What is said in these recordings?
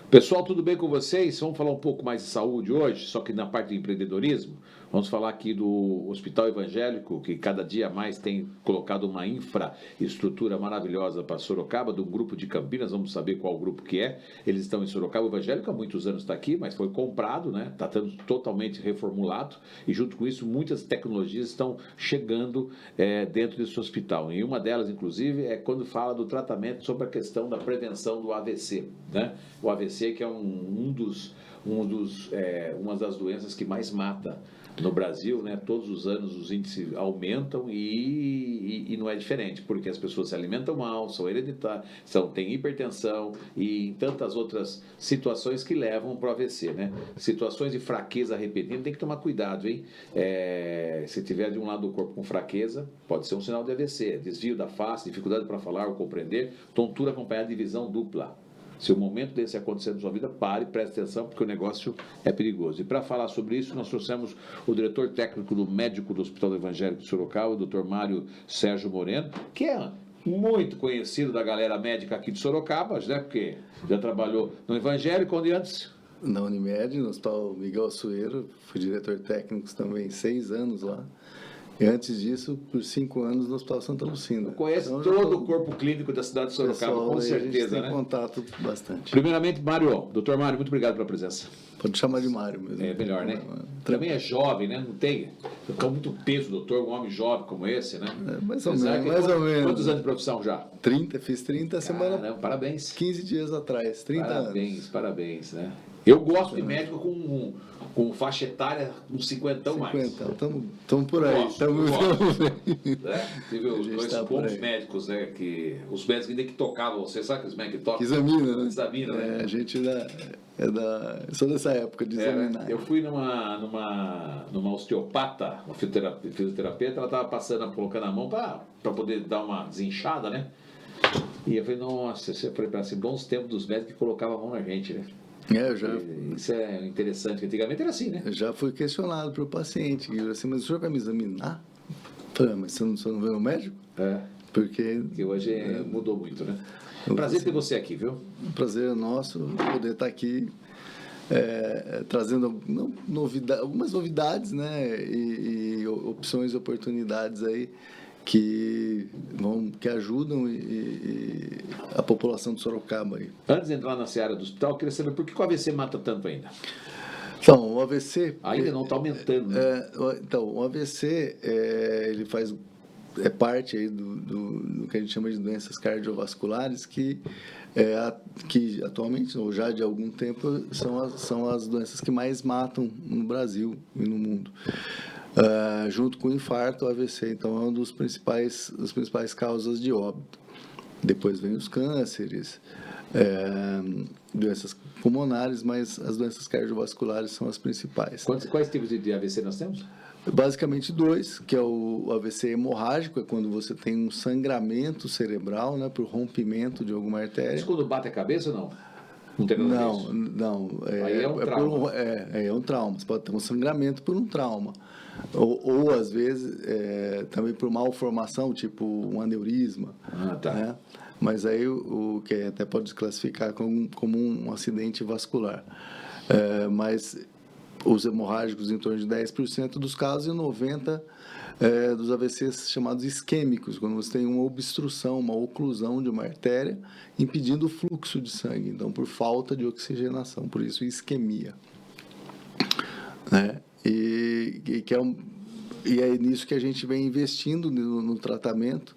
Pessoal, tudo bem com vocês? Vamos falar um pouco mais de saúde hoje, só que na parte do empreendedorismo. Vamos falar aqui do Hospital Evangélico, que cada dia mais tem colocado uma infraestrutura maravilhosa para Sorocaba, do grupo de Campinas, vamos saber qual grupo que é. Eles estão em Sorocaba, o Evangélico há muitos anos está aqui, mas foi comprado, né? Está totalmente reformulado e junto com isso muitas tecnologias estão chegando dentro desse hospital. E uma delas, inclusive, é quando fala do tratamento sobre a questão da prevenção do AVC, né? O AVC que é uma das doenças que mais mata no Brasil, né? Todos os anos os índices aumentam e não é diferente, porque as pessoas se alimentam mal, são hereditárias, têm hipertensão e tantas outras situações que levam para o AVC, né? Situações de fraqueza repetida, tem que tomar cuidado, hein? Se tiver de um lado do corpo com fraqueza, pode ser um sinal de AVC, desvio da face, dificuldade para falar ou compreender, tontura acompanhada de visão dupla. Se o momento desse acontecer na sua vida, pare, preste atenção, porque o negócio é perigoso. E para falar sobre isso, nós trouxemos o diretor técnico do médico do Hospital Evangélico de Sorocaba, o Dr. Mário Sérgio Moreno, que é muito conhecido da galera médica aqui de Sorocaba, né? Porque já trabalhou no Evangélico, onde antes? Na Unimed, no Hospital Miguel Assuero, fui diretor técnico também 6 anos lá. E antes disso, por 5 anos no Hospital Santa Lucinda. Conhece então, todo o corpo clínico da cidade de Sorocaba, pessoal, com certeza, a gente tem né? Contato bastante. Primeiramente, Mário, doutor Mário, muito obrigado pela presença. Pode chamar de Mário mesmo. É melhor, né? Também é jovem, né? Não tem muito peso, doutor, um homem jovem como esse, né? Mais ou menos. Quantos anos de profissão já? 30, fiz 30 semana. Parabéns. 15 dias atrás, 30 anos. Parabéns, né? Eu gosto de médico com faixa etária uns 50 mais. Estamos por aí. Estamos Teve dois bons médicos, né? Os médicos ainda que tocavam, você sabe que os médicos que tocam? Examina, né? A gente sou dessa época de examinar. Eu fui numa osteopata, uma fisioterapeuta, ela estava colocando a mão para poder dar uma desinchada, né? E eu falei, nossa, eu falei para assim, bons tempos dos médicos que colocavam a mão na gente, né? Isso é interessante, porque antigamente era assim, né? Eu já fui questionado pelo paciente, assim, mas o senhor vai me examinar? Eu falei, mas você não vê o médico? Porque hoje mudou muito, né? Prazer ter você aqui, viu? Um prazer nosso poder estar aqui trazendo algumas novidades, né? E opções e oportunidades aí que ajudam a população de Sorocaba aí. Antes de entrar na seara do hospital, eu queria saber por que o AVC mata tanto ainda? Então, o AVC... Ainda não está aumentando, né? Então, o AVC, ele faz... É parte aí do que a gente chama de doenças cardiovasculares que atualmente, ou já de algum tempo, são as doenças que mais matam no Brasil e no mundo. Junto com o infarto, o AVC, então é uma das principais causas de óbito. Depois vem os cânceres, doenças pulmonares, mas as doenças cardiovasculares são as principais. Quais tipos de AVC nós temos? Basicamente 2, que é o AVC hemorrágico, é quando você tem um sangramento cerebral, né, por rompimento de alguma artéria. Isso quando bate a cabeça ou não? Não. Aí é um trauma. É um trauma. Você pode ter um sangramento por um trauma. Ou às vezes, também por malformação, tipo um aneurisma. Tá. Né? Mas aí o que até pode classificar como um acidente vascular. Mas os hemorrágicos em torno de 10% dos casos e 90% dos AVCs chamados isquêmicos, quando você tem uma obstrução, uma oclusão de uma artéria, impedindo o fluxo de sangue, então por falta de oxigenação, por isso isquemia. Né? E é nisso que a gente vem investindo no tratamento,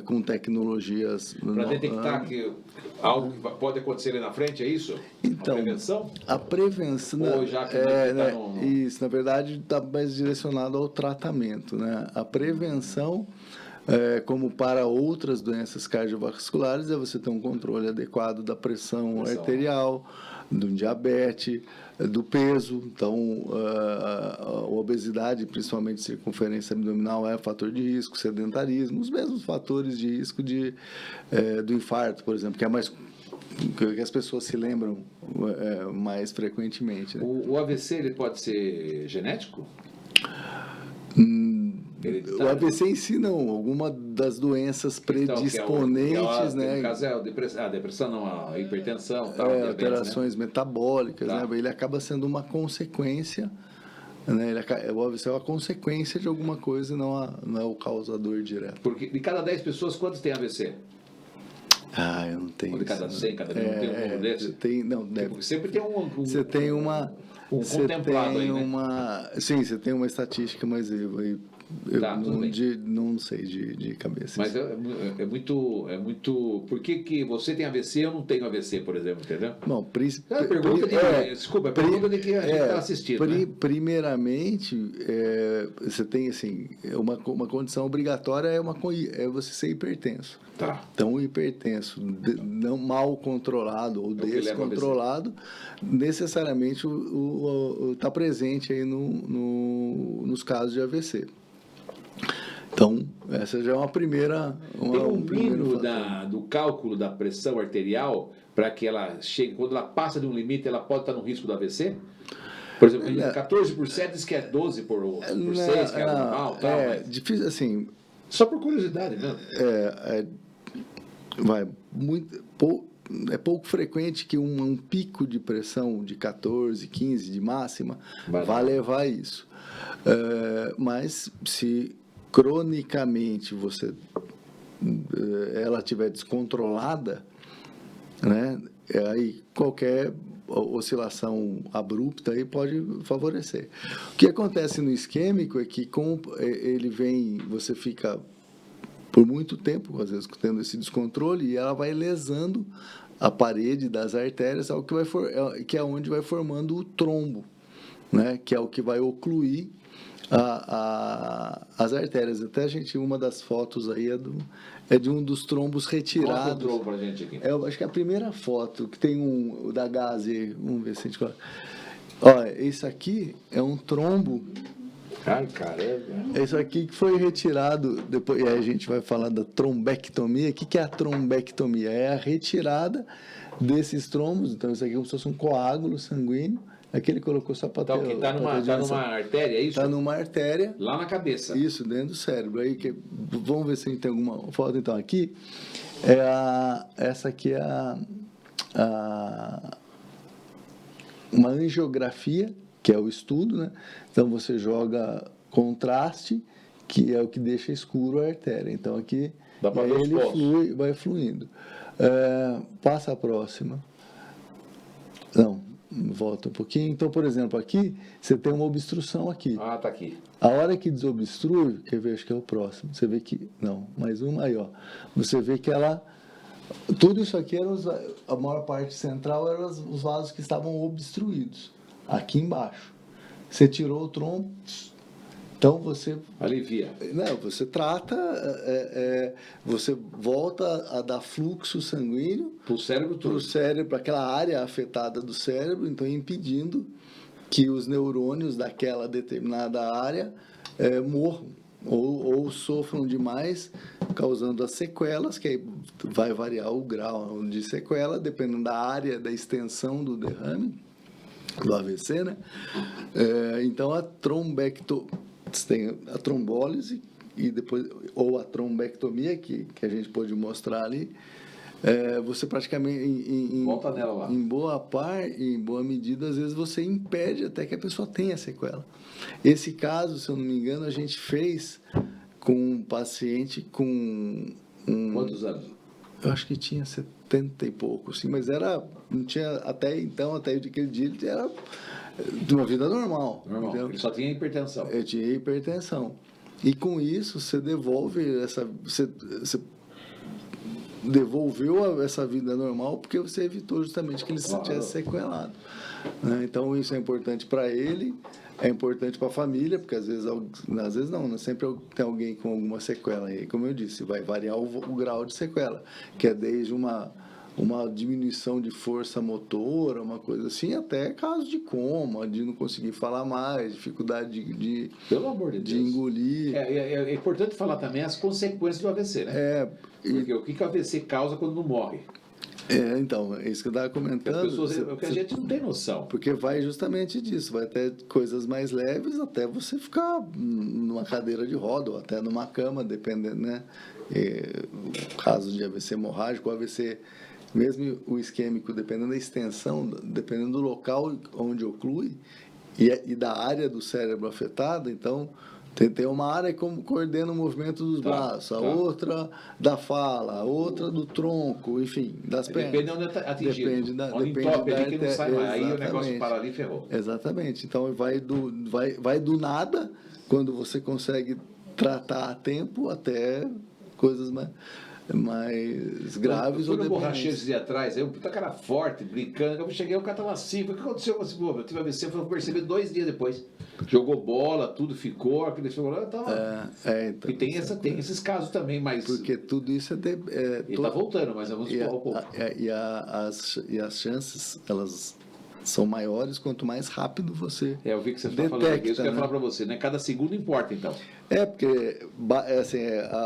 com tecnologias... Para detectar que algo que pode acontecer ali na frente, é isso? Então, a prevenção? Ou já que isso, na verdade, está mais direcionado ao tratamento, né? A prevenção, como para outras doenças cardiovasculares, é você ter um controle adequado da pressão arterial, do diabetes, do peso. Então, a obesidade, principalmente circunferência abdominal, é fator de risco, sedentarismo, os mesmos fatores de risco do infarto, por exemplo, que é mais que as pessoas se lembram mais frequentemente. Né? O AVC ele pode ser genético? o AVC em si não, alguma das doenças predisponentes, né? No caso é a depressão, não, a hipertensão, tal, diabetes, alterações metabólicas, tá. né? Ele acaba sendo uma consequência, né? O AVC é uma consequência de alguma coisa, não é o causador direto. Porque de cada 10 pessoas, quantos têm AVC? Eu não tenho. Ou de cada 100, cada 1000 tem um número desse? Não, deve. Sempre tem Você tem uma... Você contemplado aí, né? Sim, você tem uma estatística, mas eu não sei de cabeça. Mas é muito... Por que você tem AVC e eu não tenho AVC, por exemplo, entendeu? Bom, desculpa, pergunta de que a gente está assistindo. Primeiramente, você tem assim, uma condição obrigatória é você ser hipertenso. Tá. Então, o hipertenso não mal controlado ou descontrolado, necessariamente está presente aí nos casos de AVC. Então, essa já é uma primeira... Tem um mínimo do cálculo da pressão arterial para que ela chegue, quando ela passa de um limite, ela pode estar no risco do AVC? Por exemplo, 14% diz que é 12 por 6, que é normal. Tal, mas... difícil assim... Só por curiosidade mesmo. É pouco frequente que um pico de pressão de 14, 15 de máxima vá levar a isso. Mas se cronicamente ela estiver descontrolada, né, aí qualquer oscilação abrupta aí pode favorecer. O que acontece no isquêmico é que ele vem, você fica por muito tempo, às vezes, tendo esse descontrole, e ela vai lesando a parede das artérias, que é onde vai formando o trombo, né? Que é o que vai ocluir as artérias. Até uma das fotos aí é de um dos trombos retirados. Mostra o trombo pra gente aqui. Acho que é a primeira foto, que tem o da Gazi, vamos ver se a gente coloca. Olha, esse aqui é um trombo. Ai, caramba. Isso aqui que foi retirado, depois, e aí a gente vai falar da trombectomia. O que é a trombectomia? É a retirada desses trombos. Então, isso aqui é como se fosse um coágulo sanguíneo. Aqui ele colocou só para ter... Então, está numa artéria, é isso? Está numa artéria. Lá na cabeça. Isso, dentro do cérebro. Aí, vamos ver se a gente tem alguma foto. Então, aqui, essa aqui é uma angiografia, que é o estudo, né? Então, você joga contraste, que é o que deixa escuro a artéria. Então, aqui, ele vai fluindo. Passa a próxima. Não, volta um pouquinho. Então, por exemplo, aqui, você tem uma obstrução aqui. Ah, tá aqui. A hora que desobstrui, quer ver, acho que é o próximo. Você vê que... Não, mais uma aí, ó. Você vê que ela... Tudo isso aqui, a maior parte central, eram os vasos que estavam obstruídos. Aqui embaixo. Você tirou o trombo, então você... Alivia. Não, você trata, você volta a dar fluxo sanguíneo... Para o cérebro todo. Para o cérebro, para aquela área afetada do cérebro, então impedindo que os neurônios daquela determinada área morram ou sofram demais, causando as sequelas, que aí vai variar o grau de sequela, dependendo da área, da extensão do derrame, do AVC, né? Então, tem a trombólise e depois, ou a trombectomia, que a gente pode mostrar ali, você praticamente, em boa medida, às vezes você impede até que a pessoa tenha sequela. Esse caso, se eu não me engano, a gente fez com um paciente com... Quantos anos? Eu acho que tinha 70 e pouco, sim, mas não tinha, até então, até aquele dia, ele era de uma vida normal. Normal, ele só tinha hipertensão. Eu tinha hipertensão. E com isso, você devolve você devolveu essa vida normal porque você evitou justamente que ele se tivesse sequelado. Né? Então, isso é importante para ele, é importante para a família, porque às vezes não, né? Sempre tem alguém com alguma sequela. E aí, como eu disse, vai variar o grau de sequela, que é desde uma diminuição de força motora, uma coisa assim, até caso de coma, de não conseguir falar mais, dificuldade de pelo amor de Deus, engolir. É importante falar também as consequências do AVC, né? Porque o que o AVC causa quando não morre? Então, é isso que eu estava comentando. As pessoas, o que a gente não tem noção. Porque vai justamente disso, vai ter coisas mais leves até você ficar numa cadeira de roda ou até numa cama, dependendo, né? Casos de AVC hemorrágico, AVC, mesmo o isquêmico, dependendo da extensão, dependendo do local onde oclui e da área do cérebro afetada, então tem uma área que coordena o movimento dos braços, a outra da fala, a outra do tronco, enfim, das pernas. Depende de onde está atingido. Onde entope ali que não sai mais. Aí o negócio para ali e ferrou. Exatamente. Então vai do nada, quando você consegue tratar a tempo, até coisas mais graves. Eu fui no borracheiro esses dias atrás, aí um puta cara forte, brincando. Eu cheguei, o cara tava assim. O que aconteceu com esse povo? Eu tive AVC, eu percebi 2 dias depois. Jogou bola, tudo ficou, aquele chegou tava. Então, e tem esses casos também, mas. Porque tudo isso e tá voltando, mas vamos pouco. E as chances, elas são maiores quanto mais rápido você. Eu vi que você está falando aqui, isso que eu ia falar para você, né? Cada segundo importa, então. Porque assim,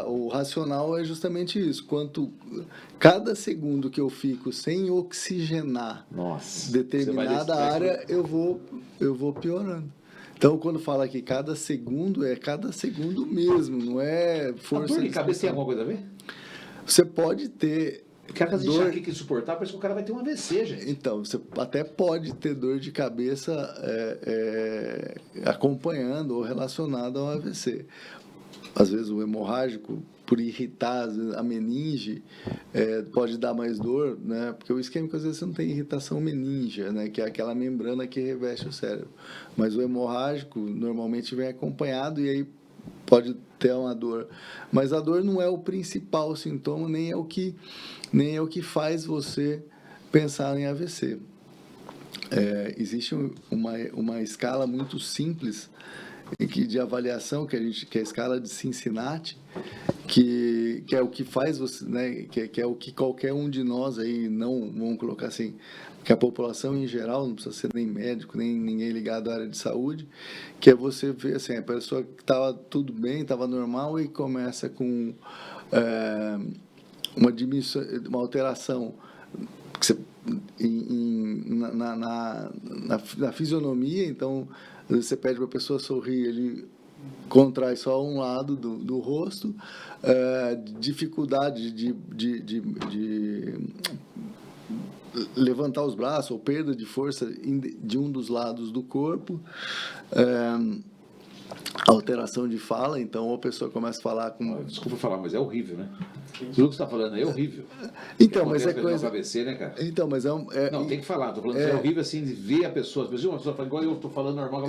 o racional é justamente isso. Cada segundo que eu fico sem oxigenar determinada área, eu vou piorando. Então, quando fala que cada segundo, é cada segundo mesmo, não é força. A dor de cabeça tem alguma coisa a ver? Você pode ter. O cara fazer enxaqueca insuportável, parece que o cara vai ter um AVC, gente. Então, você até pode ter dor de cabeça acompanhando ou relacionada ao AVC. Às vezes o hemorrágico, por irritar a meninge, pode dar mais dor, né? Porque o isquêmico, às vezes, você não tem irritação meníngea, né? Que é aquela membrana que reveste o cérebro. Mas o hemorrágico, normalmente, vem acompanhado e aí pode ter uma dor. Mas a dor não é o principal sintoma, nem é o que faz você pensar em AVC. Existe uma escala muito simples de avaliação, que é a escala de Cincinnati, que é o que faz você, né, que é o que qualquer um de nós aí, não vamos colocar assim, que a população em geral, não precisa ser nem médico, nem ninguém ligado à área de saúde, que é você ver assim, a pessoa que estava tudo bem, estava normal e começa com uma diminuição, uma alteração que você, na fisionomia. Então, às vezes você pede para a pessoa sorrir, ele contrai só um lado do rosto, dificuldade de levantar os braços, ou perda de força de um dos lados do corpo, alteração de fala. Então a pessoa começa a falar com... Desculpa falar, mas é horrível, né? Tudo que você está falando é horrível. Então, mas é coisa... AVC, né, cara? Então, mas não, tem que falar. Estou falando que é horrível assim, de ver a pessoa. Às vezes uma pessoa fala igual eu estou falando normal.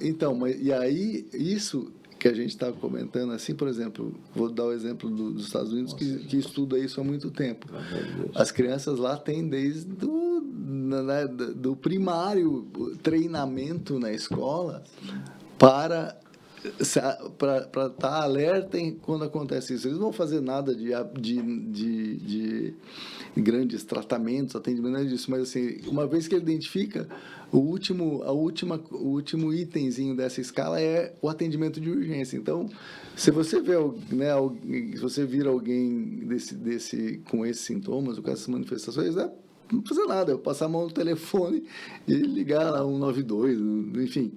Então, e aí, isso que a gente estava comentando, assim, por exemplo, vou dar o exemplo dos Estados Unidos, que estuda isso há muito tempo. As crianças lá têm desde do primário treinamento na escola para estar alerta quando acontece isso. Eles não vão fazer nada de grandes tratamentos, atendimento disso, mas assim, uma vez que ele identifica, o último itemzinho dessa escala é o atendimento de urgência. Então, se você vê, né, se você vira alguém com esses sintomas ou com essas manifestações, não fazer nada, eu passar a mão no telefone e ligar lá 192, enfim.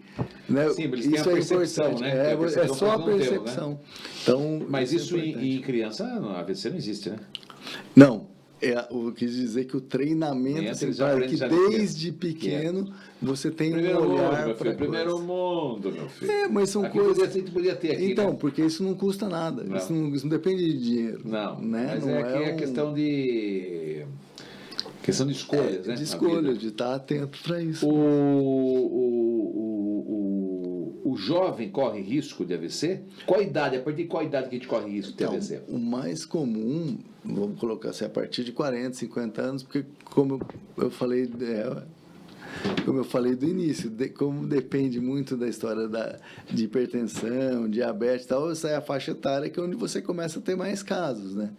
Né? Sim, eles têm a percepção, né? É só a percepção. Né? Então, mas isso em criança, a AVC não existe, né? Não. Eu quis dizer que o treinamento, que desde pequeno você tem um olhar para primeiro mundo, meu filho. Mas são coisas... Podia ter aqui, então, né? porque isso não custa nada. Isso não depende de dinheiro. Não, né? Mas é questão de escolhas, né? De escolha, de estar atento para isso. O jovem corre risco de AVC? Qual idade? A partir de qual idade que a gente corre risco de AVC? O mais comum, vamos colocar assim, a partir de 40, 50 anos, porque como eu falei do início, como depende muito da história de hipertensão, diabetes e tal, essa é a faixa etária que é onde você começa a ter mais casos, né?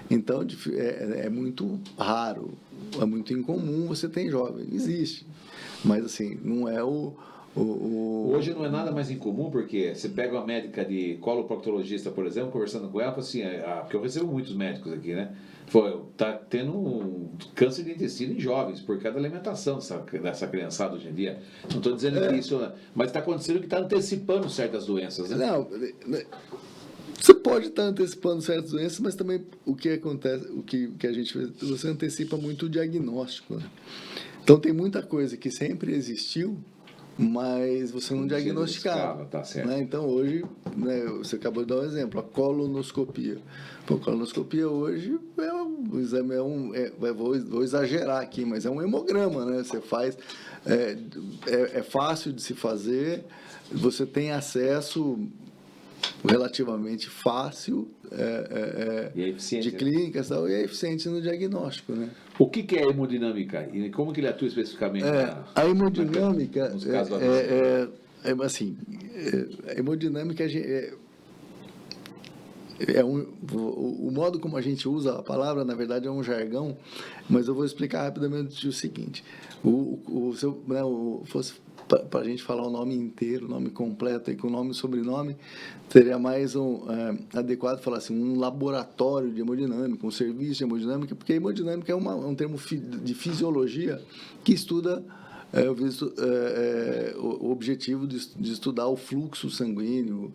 Então, é muito raro, é muito incomum você ter jovem. Existe, mas assim, não é o Hoje não é nada mais incomum, porque você pega uma médica de coloproctologista, por exemplo, conversando com ela, fala assim, porque eu recebo muitos médicos aqui, né? Tá tendo câncer de intestino em jovens, por causa da alimentação dessa criançada hoje em dia. Não estou dizendo que isso... Mas está acontecendo que está antecipando certas doenças, né? Não, você pode estar antecipando certas doenças, mas também o que acontece, o que a gente fez, você antecipa muito o diagnóstico, né? Então tem muita coisa que sempre existiu, mas você não diagnosticava. Tá certo. Né? Então hoje, né, você acabou de dar um exemplo, a colonoscopia. A colonoscopia hoje é um exame, vou exagerar aqui, mas é um hemograma, né? Você faz, é fácil de se fazer, você tem acesso relativamente fácil de clínicas tal, e é eficiente no diagnóstico, né? O que é a hemodinâmica e como que ele atua especificamente? A hemodinâmica nos casos assim, a hemodinâmica o modo como a gente usa a palavra, na verdade, é um jargão, mas eu vou explicar rapidamente o seguinte: fosse para a gente falar o nome inteiro, o nome completo, e com nome e sobrenome, seria mais adequado falar assim, um laboratório de hemodinâmica, um serviço de hemodinâmica, porque a hemodinâmica é um termo de fisiologia que estuda o objetivo de estudar o fluxo sanguíneo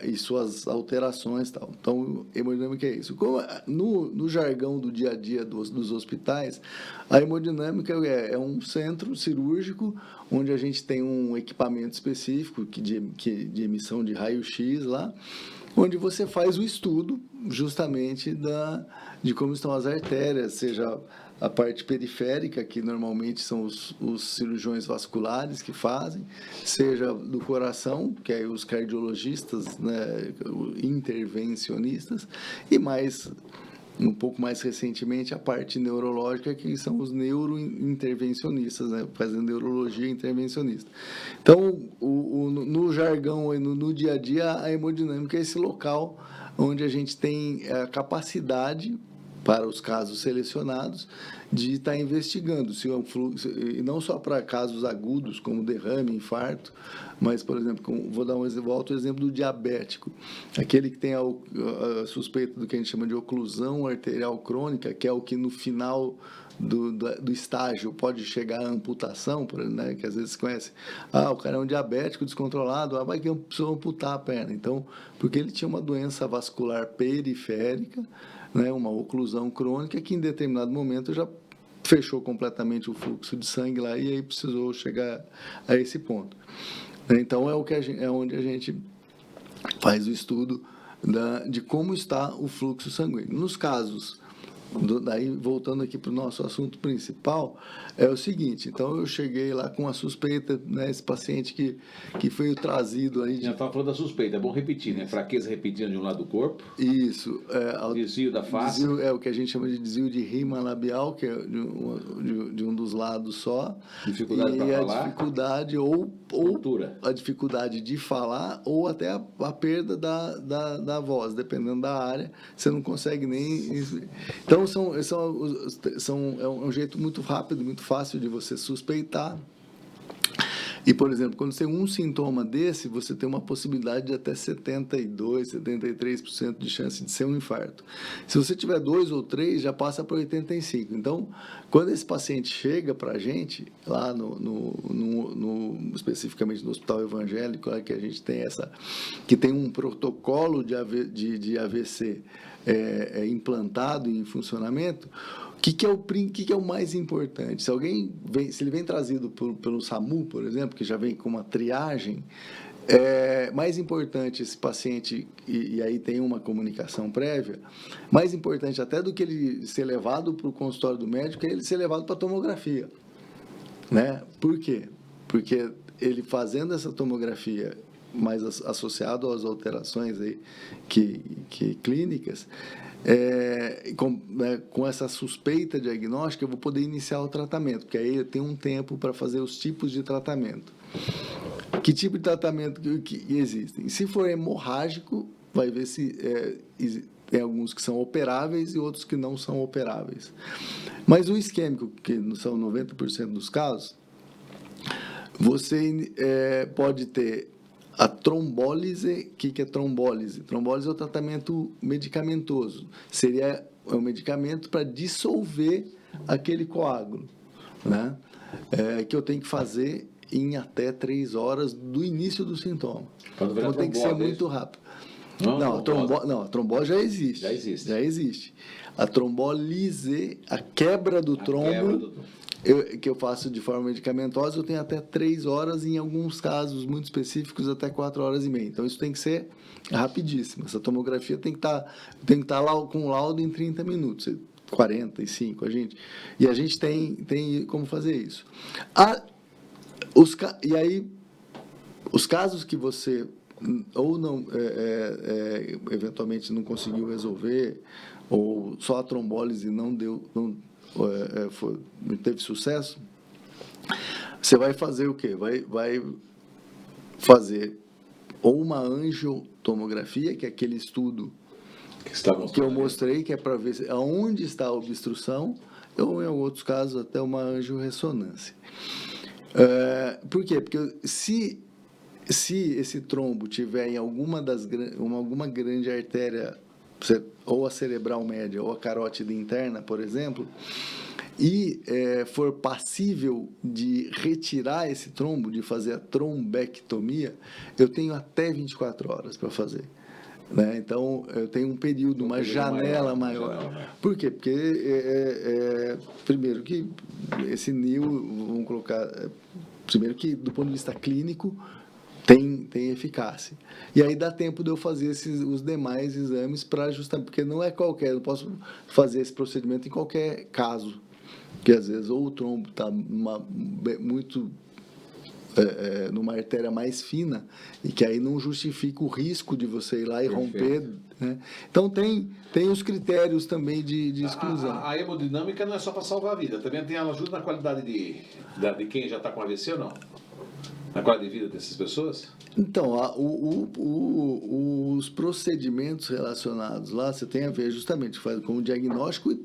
e suas alterações, tal. Então, hemodinâmica é isso. Como no jargão do dia a dia dos hospitais, a hemodinâmica é um centro cirúrgico onde a gente tem um equipamento específico de emissão de raio-x lá, onde você faz o estudo justamente de como estão as artérias, seja a parte periférica, que normalmente são os cirurgiões vasculares que fazem, seja do coração, que é os cardiologistas, né, intervencionistas, e um pouco mais recentemente, a parte neurológica, que são os neurointervencionistas, né, fazendo neurologia intervencionista. Então, no jargão, no dia a dia, a hemodinâmica é esse local onde a gente tem a capacidade, para os casos selecionados, de estar investigando se é um fluxo, e não só para casos agudos como derrame, infarto, mas, por exemplo, volto ao exemplo do diabético, aquele que tem a suspeita do que a gente chama de oclusão arterial crônica, que é o que no final do estágio pode chegar à amputação, né, que às vezes se conhece, o cara é um diabético descontrolado, vai que eu preciso amputar a perna, então, porque ele tinha uma doença vascular periférica, né, uma oclusão crônica que em determinado momento já fechou completamente o fluxo de sangue lá e aí precisou chegar a esse ponto. Então é onde a gente faz o estudo de como está o fluxo sanguíneo. Nos casos, daí voltando aqui para o nosso assunto principal, é o seguinte: então eu cheguei lá com a suspeita, né, esse paciente que foi trazido aí. Já estava falando da suspeita, é bom repetir, né? Fraqueza repetida de um lado do corpo. Isso. Desvio da face. É o que a gente chama de desvio de rima labial, que é de um dos lados só. Dificuldade para falar. Dificuldade ou a dificuldade de falar ou até a perda da voz, dependendo da área, você não consegue nem. Então, é um jeito muito rápido, muito fácil de você suspeitar. E, por exemplo, quando você tem um sintoma desse, você tem uma possibilidade de até 72%, 73% de chance de ser um infarto. Se você tiver 2 ou 3, já passa para 85%. Então, quando esse paciente chega para a gente, lá especificamente no Hospital Evangélico, que a gente tem que tem um protocolo de AVC implantado em funcionamento, o que é o mais importante? Se ele vem trazido pelo SAMU, por exemplo, que já vem com uma triagem, é mais importante esse paciente, e aí tem uma comunicação prévia, mais importante até do que ele ser levado para o consultório do médico, é ele ser levado para a tomografia. Né? Por quê? Porque ele fazendo essa tomografia, mais associado às alterações aí clínicas, com essa suspeita diagnóstica, eu vou poder iniciar o tratamento, porque aí eu tenho um tempo para fazer os tipos de tratamento. Que tipo de tratamento que existem? Se for hemorrágico, vai ver se tem alguns que são operáveis e outros que não são operáveis. Mas o isquêmico, que são 90% dos casos, você pode ter a trombólise. O que é trombólise? Trombólise é o tratamento medicamentoso. Seria um medicamento para dissolver aquele coágulo, né? Que eu tenho que fazer em até 3 horas do início do sintoma. Então tem que ser muito rápido. Não, a trombose já existe. Já existe. A trombólise, a quebra do trombo, que eu faço de forma medicamentosa, eu tenho até 3 horas, em alguns casos muito específicos, até 4 horas e meia. Então, isso tem que ser rapidíssimo. Essa tomografia tem que estar lá com laudo em 30 minutos, 45, e a gente tem como fazer isso. E aí, os casos que você ou não eventualmente não conseguiu resolver, ou só a trombólise não teve sucesso, você vai fazer o quê? Vai fazer ou uma angiotomografia, que é aquele estudo que eu mostrei, que é para ver aonde está a obstrução, ou em outros casos até uma angiorressonância. Por quê? Porque se esse trombo tiver em alguma grande artéria, ou a cerebral média ou a carótida interna, por exemplo, e for passível de retirar esse trombo, de fazer a trombectomia, eu tenho até 24 horas para fazer. Né? Então, eu tenho um período, uma janela maior. Por quê? Porque, primeiro, que esse NIL, vamos colocar, primeiro que, do ponto de vista clínico, tem eficácia. E aí dá tempo de eu fazer os demais exames para justamente, porque não é qualquer, eu posso fazer esse procedimento em qualquer caso, que às vezes ou o trombo está numa artéria mais fina, e que aí não justifica o risco de você ir lá e romper. Né? Então tem os critérios também de exclusão. A hemodinâmica não é só para salvar a vida, também ela ajuda na qualidade de quem já está com AVC ou não? Na qualidade de vida dessas pessoas? Então, os procedimentos relacionados lá, você tem a ver justamente com o diagnóstico e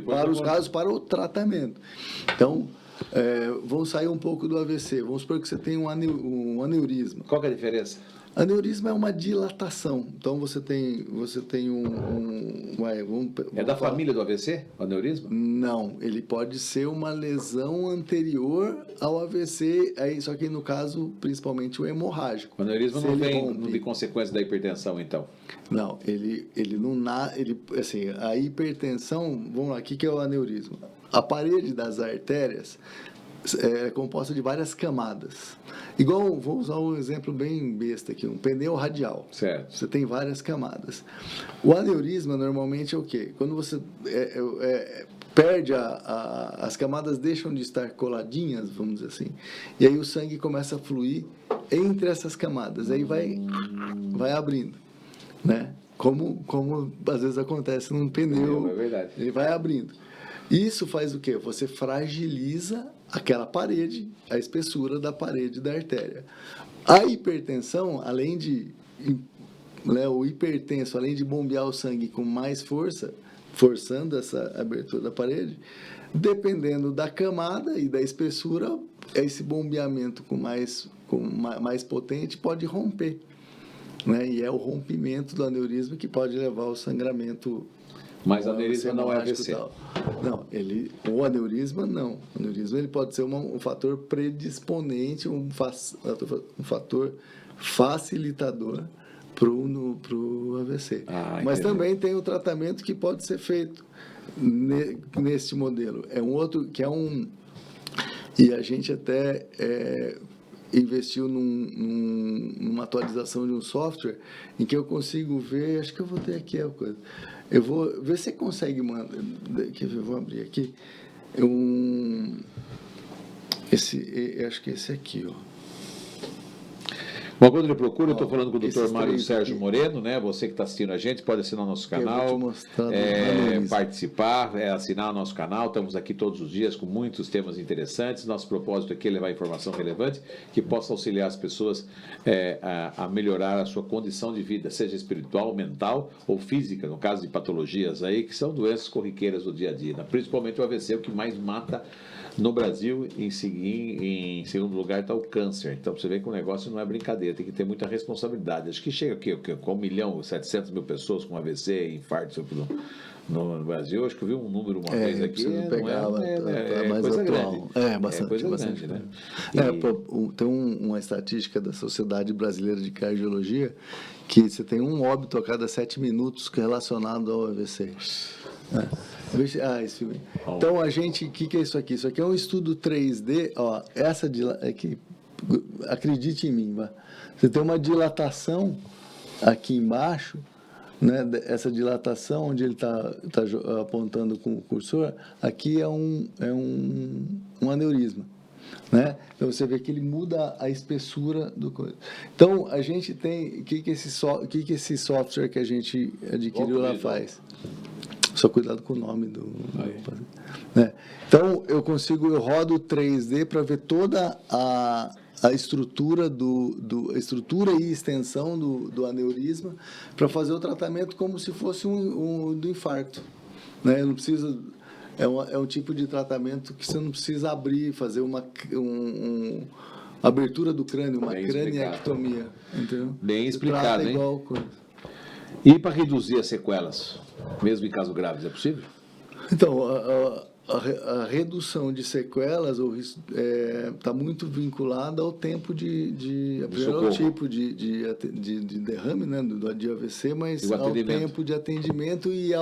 para os casos, para o tratamento. Então, vamos sair um pouco do AVC. Vamos supor que você tem um aneurisma. Qual que é a diferença? Aneurisma é uma dilatação. Então, você tem é da família do AVC, o aneurisma? Não, ele pode ser uma lesão anterior ao AVC, só que no caso, principalmente o hemorrágico. O aneurisma não vem de consequência da hipertensão, então? Não, ele não assim, a hipertensão, vamos lá, o que é o aneurisma? A parede das artérias é composta de várias camadas. Igual, vou usar um exemplo bem besta aqui, um pneu radial. Certo. Você tem várias camadas. O aneurisma normalmente é o quê? Quando você perde as camadas deixam de estar coladinhas, vamos dizer assim, e aí o sangue começa a fluir entre essas camadas, aí vai abrindo, né? Como às vezes acontece num pneu, é verdade. Ele vai abrindo. Isso faz o quê? Você fragiliza aquela parede, a espessura da parede da artéria. A hipertensão, além de o hipertenso, além de bombear o sangue com mais força, forçando essa abertura da parede, dependendo da camada e da espessura, esse bombeamento mais potente pode romper. Né? E é o rompimento do aneurisma que pode levar ao sangramento. Mas o aneurisma não é AVC. Não, o aneurisma não. O aneurisma ele pode ser um fator predisponente, um fator facilitador para o AVC. Mas também tem o tratamento que pode ser feito neste modelo. É um outro que é e a gente até investiu numa atualização de um software em que eu consigo ver, acho que eu vou ter aqui a coisa. Eu vou ver se você consegue mandar. Eu vou abrir aqui. Acho que esse aqui, ó. Bom, quando ele procura, eu estou falando com o Dr. Mário Sérgio Moreno, né? Você que está assistindo a gente, pode assinar o nosso canal, participar, assinar o nosso canal. Estamos aqui todos os dias com muitos temas interessantes. Nosso propósito aqui é levar informação relevante que possa auxiliar as pessoas a melhorar a sua condição de vida, seja espiritual, mental ou física, no caso de patologias aí, que são doenças corriqueiras do dia a dia, né? Principalmente o AVC, o que mais mata no Brasil. Em segundo lugar está o câncer. Então você vê que o negócio não é brincadeira, tem que ter muita responsabilidade. Acho que chega aqui com 1.700.000 pessoas com AVC e infarto no Brasil. Acho que eu vi um número uma vez aqui, é mais coisa atual. grande. Bastante. Né? Tem uma estatística da Sociedade Brasileira de Cardiologia que você tem um óbito a cada 7 minutos relacionado ao AVC. Esse filme. Então, o que é isso aqui? Isso aqui é um estudo 3D. Ó, essa aqui, acredite em mim, você tem uma dilatação aqui embaixo, né? Essa dilatação, onde ele está apontando com o cursor, aqui é um aneurisma. Né? Então, você vê que ele muda a espessura do coisa. Então, a gente tem... O que esse software que a gente adquiriu lá faz? Só cuidado com o nome do... Né? Então, eu rodo 3D para ver toda a estrutura estrutura e extensão do aneurisma, para fazer o tratamento como se fosse do infarto. Né? Eu não preciso... É um tipo de tratamento que você não precisa abrir, fazer uma abertura do crânio, uma craniectomia. Entendeu? Bem explicado, hein? Igual coisa. E para reduzir as sequelas, mesmo em casos graves, é possível? Então, a redução de sequelas está muito vinculada ao tempo ao tipo de derrame, né, de AVC, mas ao tempo de atendimento e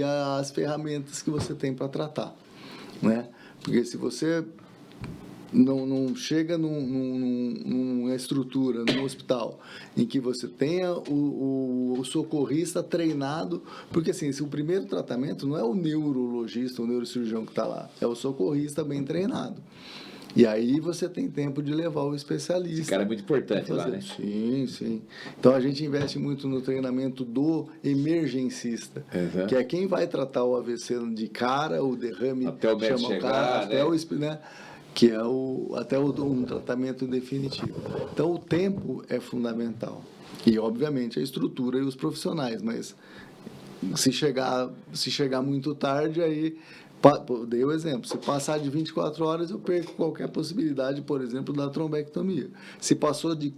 às ferramentas que você tem para tratar, né? Porque se você não chega numa estrutura, num hospital, em que você tenha o socorrista treinado, porque assim, o primeiro tratamento não é o neurologista, o neurocirurgião que está lá, é o socorrista bem treinado. E aí você tem tempo de levar o especialista. Esse cara é muito importante lá, né? Sim. Então a gente investe muito no treinamento do emergencista, que é quem vai tratar o AVC de cara, o derrame, até o médico chegar, até né? Que é até um tratamento definitivo. Então, o tempo é fundamental. E, obviamente, a estrutura e os profissionais. Mas, se chegar muito tarde, aí... Dei o exemplo. Se passar de 24 horas, eu perco qualquer possibilidade, por exemplo, da trombectomia. Se passou de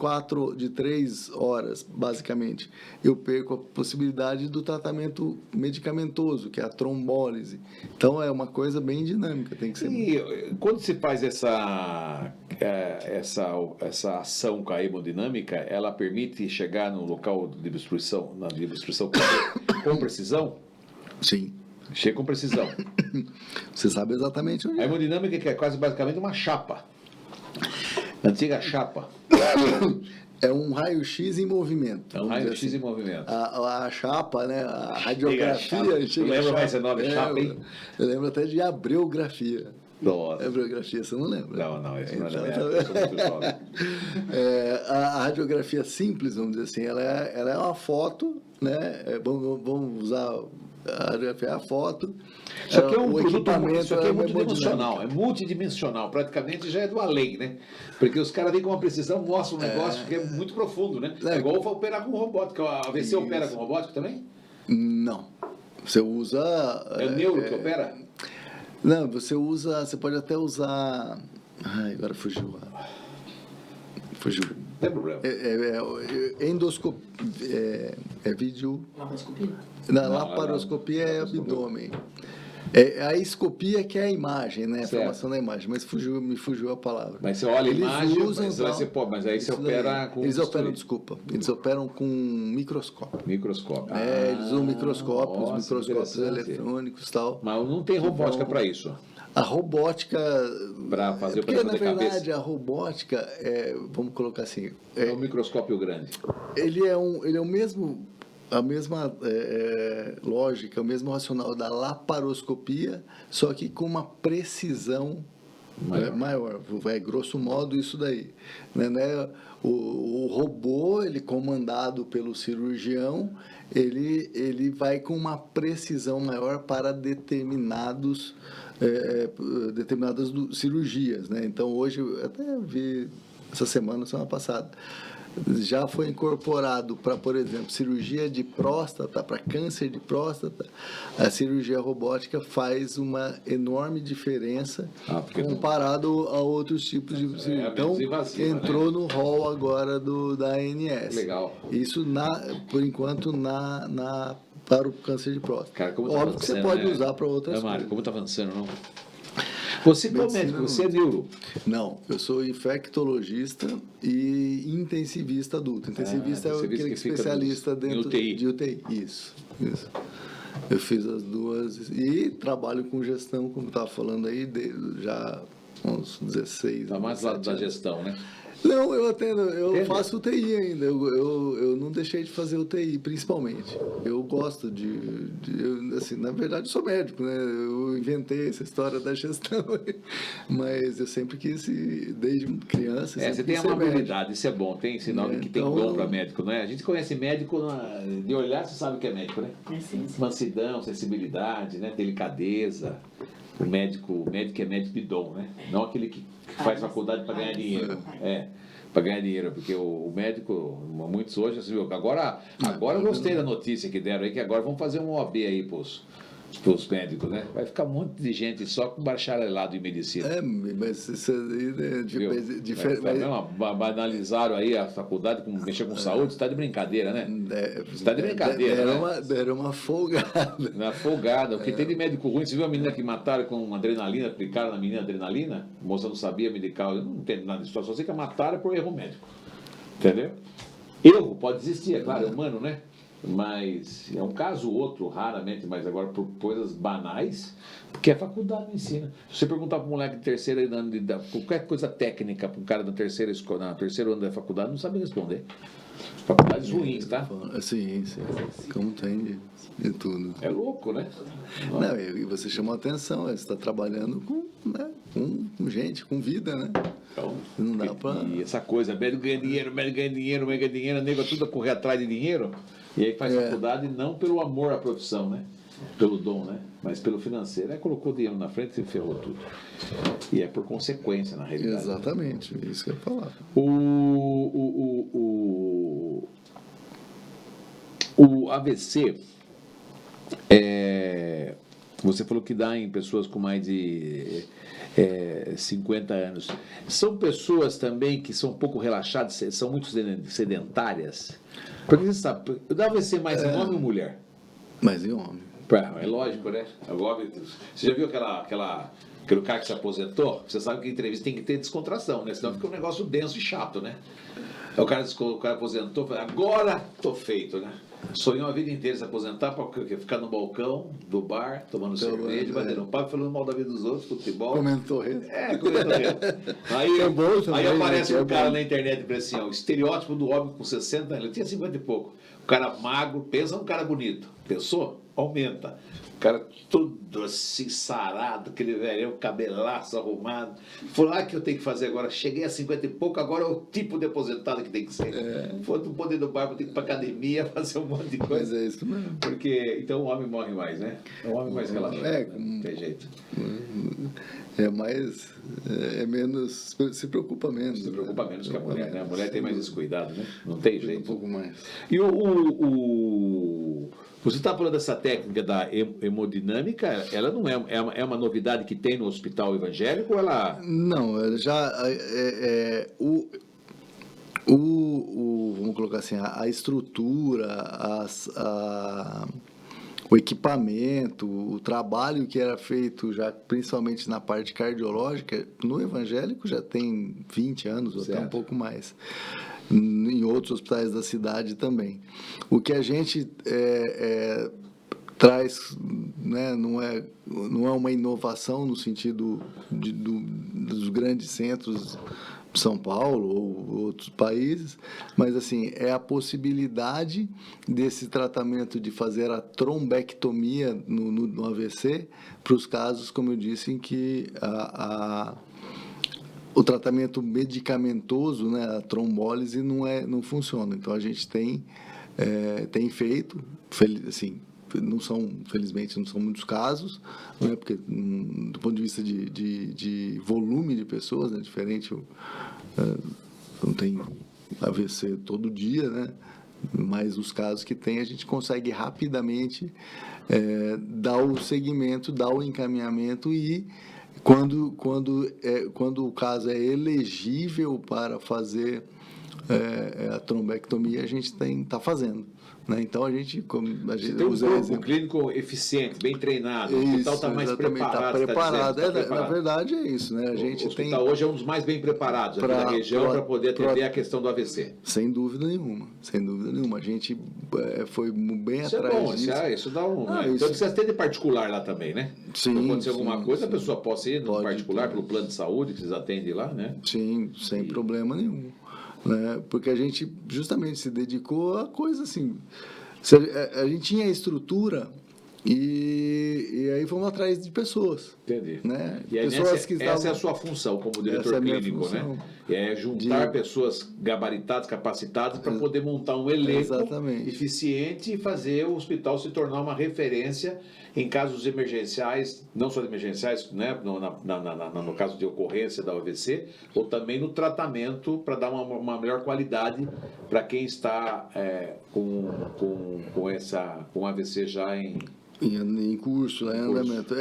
3 horas, basicamente, eu perco a possibilidade do tratamento medicamentoso, que é a trombólise. Então, é uma coisa bem dinâmica, tem que ser. E quando se faz essa ação com a hemodinâmica, ela permite chegar no local de obstrução, com precisão? Sim. Chega com precisão. Você sabe exatamente onde a hemodinâmica que é quase basicamente uma chapa. Antiga chapa. É um raio-x em movimento. É um raio-x em movimento. A chapa, né? A radiografia. Lembra mais esse nome, chapa, hein? Eu lembro até de abreografia. Nossa. Abreografia, você não lembra? Não, isso não é a radiografia simples, vamos dizer assim, ela é uma foto, né? Vamos usar a radiografia, a foto. Isso aqui é um produto, isso aqui é multidimensional, multidimensional, praticamente já é do além, né? Porque os caras vêm com uma precisão, mostram um negócio que é muito profundo, né? É igual operar com robótica. A AVC opera com robótica também? Não. Você usa... É o neuro que opera? Não, você pode até usar... Ai, agora fugiu. Não tem problema. Endoscopia. Vídeo... Laparoscopia? Não, laparoscopia é abdômen. A escopia que é a imagem, né? A formação da imagem, mas me fugiu a palavra. Mas você olha a imagem, mas aí você opera com... Eles operam com microscópio. Microscópio. Eles usam microscópios eletrônicos e tal. Mas não tem robótica para isso. A robótica... Para fazer o porque, na verdade, a robótica, vamos colocar assim... É um microscópio grande. Ele é o mesmo... A mesma lógica, o mesmo racional da laparoscopia, só que com uma precisão Maior. Grosso modo, isso daí. Né? O robô, ele comandado pelo cirurgião, ele vai com uma precisão maior para determinadas cirurgias. Né? Então, hoje, eu até vi essa semana passada, já foi incorporado para, por exemplo, cirurgia de próstata, para câncer de próstata, a cirurgia robótica faz uma enorme diferença comparado a outros tipos de cirurgia. Então, entrou no rol agora da ANS. Legal. Isso, por enquanto, para o câncer de próstata. Cara, óbvio que você pode usar para outras coisas. Mário, como está avançando, não? Você qual médico? Você é neuro? Não, eu sou infectologista e intensivista adulto. Intensivista é aquele especialista dentro de UTI. Isso. Eu fiz as duas e trabalho com gestão, como estava falando aí, já uns 16 anos. Está mais lado da gestão, né? Não, eu faço UTI ainda. Eu não deixei de fazer UTI, principalmente. Eu gosto assim, na verdade, eu sou médico, né? Eu inventei essa história da gestão, mas eu sempre quis, desde criança. Você tem amabilidade, isso é bom. Tem sinal de que tem dom para médico, não é? A gente conhece médico, de olhar, você sabe que é médico, né? Sim. Mansidão, sensibilidade, né? Delicadeza. O médico é médico de dom, né? Não aquele que faz faculdade para ganhar dinheiro. Para ganhar dinheiro, porque o médico, muitos hoje, assim, agora eu gostei da notícia que deram aí, que agora vão fazer um OAB aí para os médicos, né? Vai ficar um monte de gente só com bacharelado em medicina. Mas isso aí banalizaram aí a faculdade, mexer com saúde, você está de brincadeira, né? Você está de brincadeira, Deram uma folgada. Uma folgada, porque tem de médico ruim. Você viu a menina que mataram com adrenalina, aplicaram na menina adrenalina? A moça não sabia medicar, eu não entendo nada disso, só sei que mataram por erro médico. Entendeu? Erro pode existir, é claro, é humano, né? Mas é um caso ou outro, raramente, mas agora por coisas banais, porque a faculdade não ensina. Se você perguntar para um moleque de terceira ano, qualquer coisa técnica para um cara da terceiro ano da faculdade, não sabe responder. Faculdades ruins, tá? Sim. Como tem de tudo. É louco, né? Não, e você chamou a atenção, você está trabalhando com gente, com vida, né? Então, não dá pra... E essa coisa, médico ganha dinheiro, a nego tudo a correr atrás de dinheiro, e aí faz faculdade não pelo amor à profissão, né? Pelo dom, né? Mas pelo financeiro. Aí colocou dinheiro na frente e ferrou tudo. E é por consequência, na realidade. Exatamente, isso que eu ia falar. O AVC, você falou que dá em pessoas com mais de 50 anos. São pessoas também que são um pouco relaxadas, são muito sedentárias? Porque você sabe, dá AVC mais em homem ou mulher? Mais em homem. É lógico, né? Você já viu aquele cara que se aposentou? Você sabe que a entrevista tem que ter descontração, né? Senão fica um negócio denso e chato, né? O cara aposentou, falou, agora tô feito, né? Sonhou a vida inteira se aposentar para ficar no balcão do bar, tomando cerveja, batendo papo, falando mal da vida dos outros, futebol. Comentou. Aí aparece um cara na internet e fala assim, o estereótipo do homem com 60 anos, ele tinha 50 e pouco. O cara magro, pensa num cara bonito. Pensou? Aumenta. O cara tudo assim, sarado, aquele velho, cabelaço arrumado. Falou, que eu tenho que fazer agora? Cheguei a 50 e pouco, agora é o tipo de aposentado que tem que ser. For do poder do bar, vou ter que ir pra academia, fazer um monte de coisa. Mas é isso mesmo. Porque, então o homem morre mais, né? É um homem mais relaxado. Não tem jeito. É menos, se preocupa menos. Se preocupa menos que a mulher, né? A mulher tem mais esse cuidado, né? Não tem jeito. Um pouco mais. E você está falando dessa técnica da hemodinâmica, ela não é uma novidade que tem no hospital evangélico ou ela... Não, já vamos colocar assim, a estrutura, o equipamento, o trabalho que era feito já principalmente na parte cardiológica, no evangélico já tem 20 anos, ou até um pouco mais. Em outros hospitais da cidade também. O que a gente traz, né, não é uma inovação no sentido dos grandes centros São Paulo ou outros países, mas assim, é a possibilidade desse tratamento de fazer a trombectomia no AVC para os casos, como eu disse, em que o tratamento medicamentoso, né, a trombólise não funciona. Então a gente tem feito, assim, felizmente não são muitos casos, né, porque do ponto de vista de volume de pessoas, é diferente, não tem AVC todo dia, né, mas os casos que tem a gente consegue rapidamente dar o segmento, dar o encaminhamento e quando o caso é elegível para fazer a trombectomia, a gente está fazendo. Né? Então a gente tem um grupo clínico eficiente, bem treinado, o hospital está mais preparado. Tá preparado. Na verdade é isso, né? O hospital hoje é um dos mais bem preparados aqui da região para poder atender a questão do AVC. Sem dúvida nenhuma, sem dúvida nenhuma. A gente foi bem isso atrás disso. Isso dá um. Então precisa ter de particular lá também, né? Sim. Se acontecer alguma coisa, a pessoa possa ir no particular, pelo plano de saúde que vocês atendem lá, né? Sim, sem problema nenhum. Né? Porque a gente justamente se dedicou a coisa assim. A gente tinha a estrutura e aí fomos atrás de pessoas. Entendi. Né? E aí essa é a sua função como diretor clínico, né? É juntar pessoas gabaritadas, capacitadas para poder montar um elenco eficiente e fazer o hospital se tornar uma referência em casos emergenciais, não só emergenciais, né, no caso de ocorrência da AVC, ou também no tratamento para dar uma melhor qualidade para quem está com AVC já em curso, em andamento.